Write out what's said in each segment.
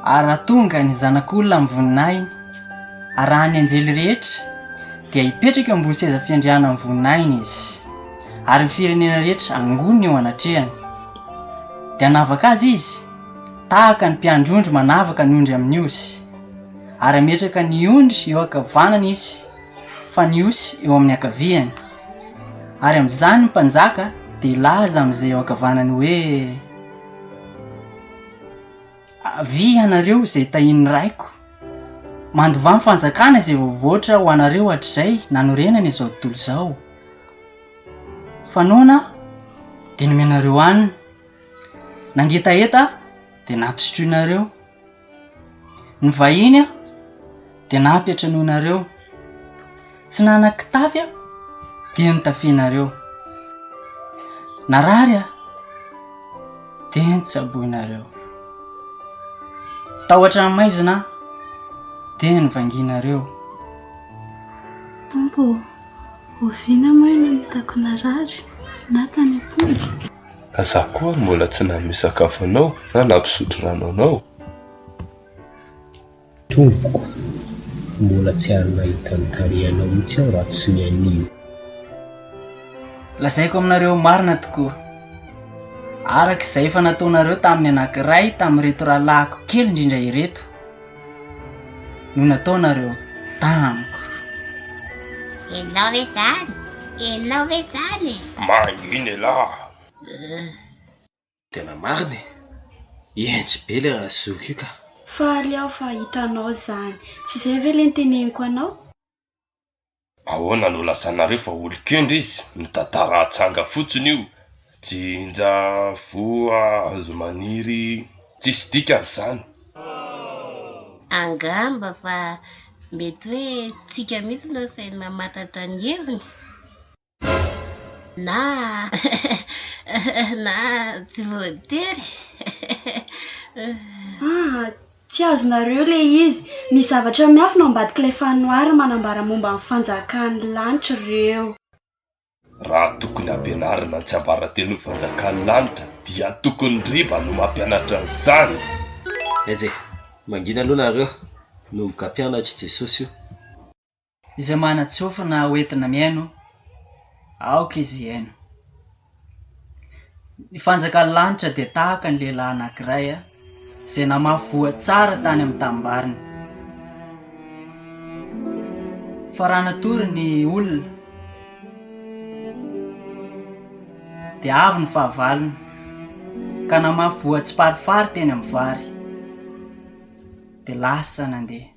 Ary raha tonga ny zanak'olona amin'ny voninahiny, arahany anjely rehetra dia hipetraka ambony seza fiandriana amin'ny voninahiny izy, ary ny firenena rehetra angoniny eo anatrehany. Dia hanavaka azy izy tahaka ny mpiandry ondry manavaka ny ondry amin'ny osy, ary ametraka ny ondry eo ankavanany izy, fa ny osy eo amin'ny ankaviany. Ary amin'izany ny mpanjaka dia ilaza amin'izay eo ankavanany hoe: avy ianareo izay tahin'ny raiko, mandova ny fanjakana izay voavoatra ho anareo hatr'izay nanorenany izao tontolo izao. Fanoana dia nomenareo hanina, nangetaeta dia nampisotroinareo, ny vahiny dia nampiatranoinareo, tsy nanan-kitafy dia nitafianareo, narary dia nitsaboinareo, tahotra ny maizina dia nivanginareo. Tompo, oviana moa no nitako narary na tany am-pody. Aza koa mbola tsy nanome sakafo anao na nampisotro rano anao. Tompoko, mbola tsy ary nahita ny tarehanao mihitsy aho raha tsy ny anio. Lazaiko aminareo marina tokoa, araka izay efa nataonareo tamin'ny anankiray tamin'ireto rahalahiko kely indrindra ireto no nataonareo tamiko. Ianao ve zany? Ianao ve zany? Manginy lahy. Tena marina, endry be le raha zoky io ka. Faly aho fa hitanao zany, tsy izay ve le niteneniko anao? Ahoana no lasanareo fa olon-kendry izy, mitantara atsanga fotsiny io, jinja, voa, hazo maniry, tsisy dikany zany. Angamba fa mety hoe tsika mihitsy no sainy mamantatra ny heviny, na na tsy voatery. Tsy azonareo le izy, misy zavatra miafina ao ambadika ilay Fanoharana manambara momba ny fanjakan'ny lanitra reo. Raha tokony ampianarina tsy ambaratelo ny fanjakan'ny lanitra dia tokony riba no mampianatra an'izany. Ezay, mangina aloha nareo no kampianatra Jesosy io. Izay manatsofina hoentina miaino, aoka izy haino. Ny fanjakan'ny lanitra dia tahaka ny lehilahy anankiray izay namafy voa tsara tany amin'ny tambariny. Fa raha natory ny olona dia avy ny fahavalony, ka namafy voa tsy parifary teny amin'ny vary dia lasa nandeha.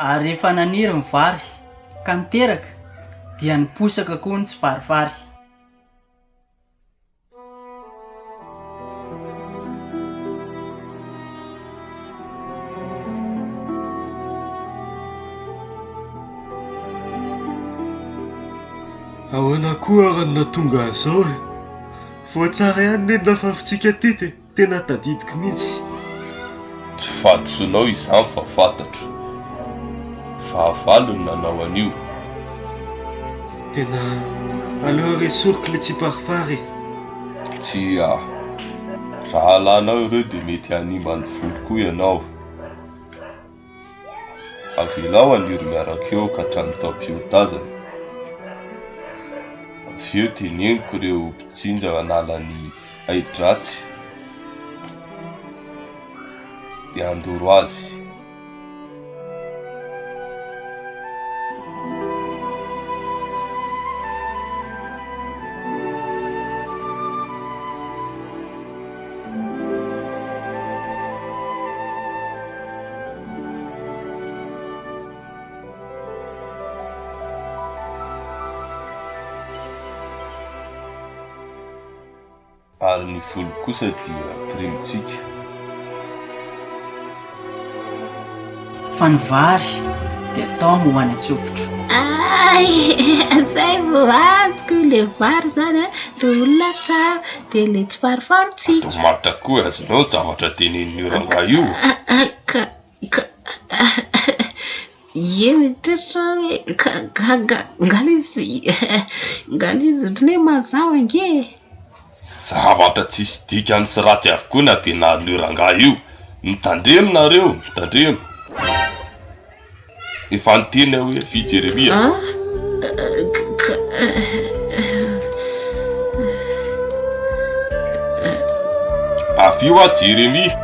Ary rehefa naniry ny vary ka niteraka dia niposaka koa ny tsy farifary. Ahoana koa ary natonga an'izao e? Voatsara ihany ny lafafitsika tety, tena tadidiko mihitsy. Tsy fahadisoanao izany fa fantatro. Fahavalo no nanao an'io. Tena aleo resoriko le tsy parifary. Tsy raha alanao ireo dia mety hanimba ny volo koa ianao. Avelao aniry miaraka eo ka hatrany taom-piotazana. Avy eo teneniko ireo mpitsinja hanala ny hai-dratsy dia andoro azy. Ary ny volo kosa dia pirimitsika. fa ny vary dia atao mo hoany atsopotro. Ay, zay vo azoko le vary zany ro olona tsara dia le tsy farifaritsika. Tomatra koa azonao zavatra tenenin'io rangahy io. Eny tratra hoe ngalizy otrany hoe mazao ange. Zavatra tsisy dikany sy ratsy avokoa na ampianarin'io rangahy io. Mitandremo nareo, mitandremo. Efa niteny aho hoe fijeremia. Avio a Jeremia.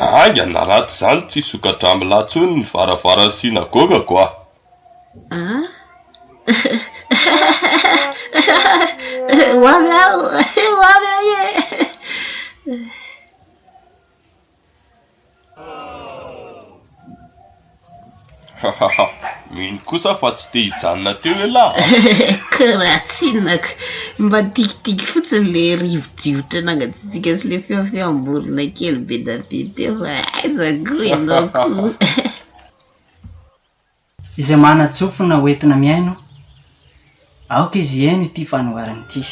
Anga na ratsy zany tsy sokatra amin'ny latsony ny varavara sinagoga koa. Hoavy aho e. Mino kosa fa tsy te hijanona teo ela. Karatsinaka mba tikitika fotsiny le rivodrivotra nangatsitsika sy le fiafiam-borona kely be da be teo fa aizago enao. Izay manatsofona hoentina miaino, aoka izy eno ity fanoharana ity.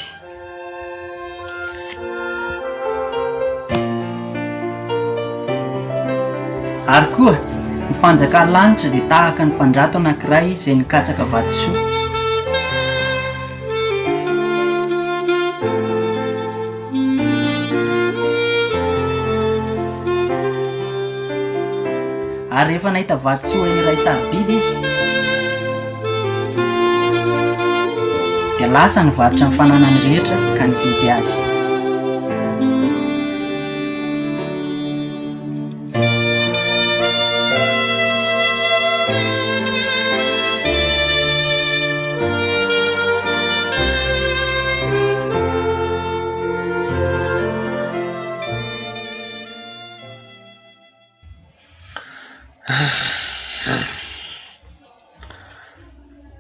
Ary koa ny fanjakan'ny lanitra dia tahaka ny mpandrato anankiray izay nikatsaka vatosoa. Ary rehefa nahita vatosoa iray sarobidy izy dia lasa nivarotra ny fananany rehetra ka nividy azy.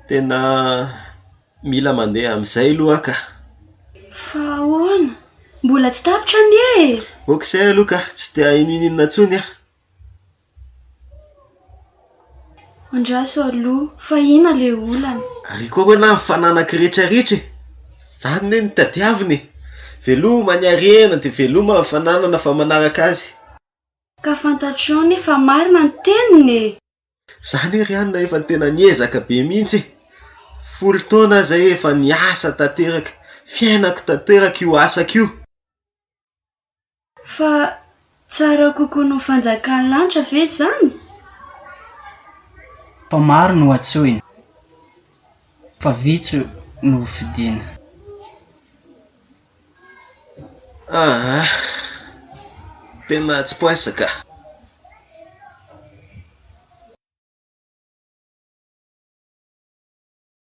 Tena mila mandeha amin'izay aloha ka. Fa ahoana? Mbola tsy tapitra ny e. Okizay aloha ka, tsy te hahininina intsony aho. Andraso aloha, fa ina le olana. Ary koa na mifananaka rehetrarehetra. Zany ne ny tadiaviny. Veloma ny arena dia veloma mifananana fa manaraka azy. Ka fantatrao ny fa marina ny teniny. Zany ry anina efa tena niezaka be mihitsy. 10 taona zay efa niasa tanteraka, fiainako tanteraka io asako io. Fa tsara kokoa no fanjakan'ny lanitra ve zany? Fa maro no atsoina, fa vitso no fidiana. Tena tsy poesaka.